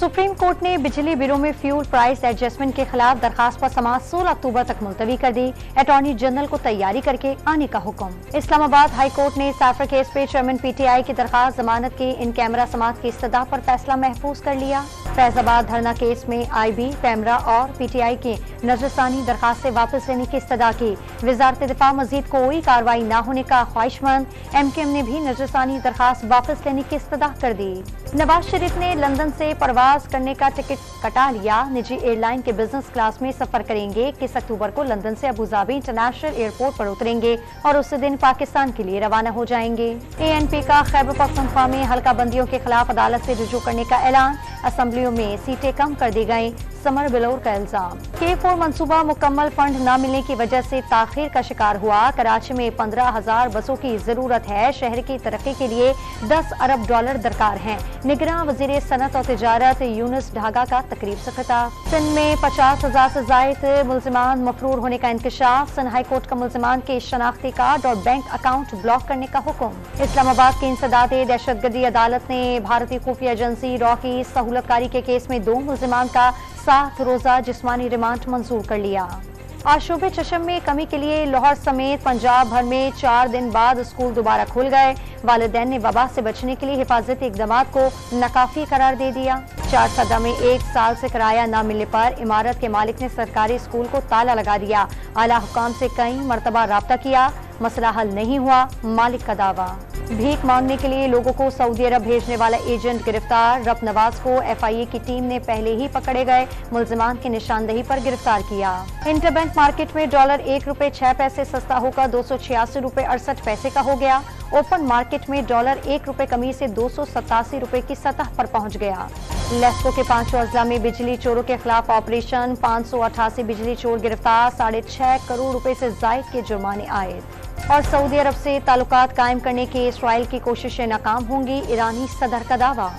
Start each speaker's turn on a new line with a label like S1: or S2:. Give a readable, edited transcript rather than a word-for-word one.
S1: Supreme court ने बिजली बिलों में फ्यूल प्राइस एडजस्टमेंट के खिलाफ दरखास्त पर समाअत 16 अक्टूबर तक मुलतवी कर दी। अटॉर्नी जनरल को तैयारी करके आने का हुक्म। इस्लामाबाद हाई कोर्ट ने साफर केस पे चेयरमैन पीटीआई की दरखास्त जमानत के इन कैमरा समाअत की इस्तदा पर फैसला महफूज कर लिया। फैजाबाद धरना केस में आईबी, पैमरा और पीटीआई की नजरसानी दरखास्त से वापस लेने की इस्तदा की। वजारत दिफा मजीद कोई कार्रवाई न होने का ख्वाहिशमंद। एमकेएम ने भी नजरसानी दरखास्त वापस लेने की इस्तदा कर दी। नवाज शरीफ ने लंदन से परवाज करने का टिकट कटा लिया। निजी एयरलाइन के बिजनेस क्लास में सफर करेंगे। 21 अक्टूबर को लंदन से अबूधाबी इंटरनेशनल एयरपोर्ट पर उतरेंगे और उसी दिन पाकिस्तान के लिए रवाना हो जाएंगे। एएनपी का खैबर पख्तूनख्वा में हल्का बंदियों के खिलाफ अदालत से रुजू करने का ऐलान। असम्बलियों में सीटें कम कर दी गयी। समर बिलोर का इल्जाम। K4 मंसूबा मुकम्मल फंड न मिलने की वजह से ताखीर का शिकार हुआ। कराची में 15,000 बसों की जरूरत है। शहर की तरक्की के लिए $10 अरब दरकार हैं। निगरां वजीर सनत और तिजारत यूनुस ढागा का तकरीब से खिताब। सिंध में 50,000 से जायद मुल्जिमान मफरूर होने का इंकशाफ। सिंध हाई कोर्ट का मुल्जिमान के शनाख्ती कार्ड और बैंक अकाउंट ब्लॉक करने का हुक्म। इस्लामाबाद की इंसदाद दहशतगर्दी अदालत ने भारतीय खुफिया एजेंसी रॉ की सहूलतकारी के केस में 2 मुल्जिमान का 7 रोजा जिस्मानी रिमांड मंजूर कर लिया। आशूबे चशम में कमी के लिए लाहौर समेत पंजाब भर में 4 दिन बाद स्कूल दोबारा खुल गए। वालिदैन ने वबा से बचने के लिए हिफाजती इक़दामात को नाकाफी करार दे दिया। 4 सदा में 1 साल से किराया न मिलने पर इमारत के मालिक ने सरकारी स्कूल को ताला लगा दिया। आला हुकाम से कई मरतबा राब्ता किया, मसला हल नहीं हुआ, मालिक का दावा। भीख मांगने के लिए लोगों को सऊदी अरब भेजने वाला एजेंट गिरफ्तार। रब नवाज को एफआईए की टीम ने पहले ही पकड़े गए मुल्जिमान की निशानदेही पर गिरफ्तार किया। इंटरबैंक मार्केट में डॉलर $1.06 सस्ता होकर $286.68 का हो गया। ओपन मार्केट में डॉलर $1 कमी से $287 की सतह पर पहुंच गया। लेस्को के 5 अजला में बिजली चोरों के खिलाफ ऑपरेशन। 588 बिजली चोर गिरफ्तार। 6.5 करोड़ रुपए से जायद के जुर्माने आए। और सऊदी अरब से ताल्लुकात कायम करने की इसराइल की कोशिशें नाकाम होंगी। ईरानी सदर का दावा।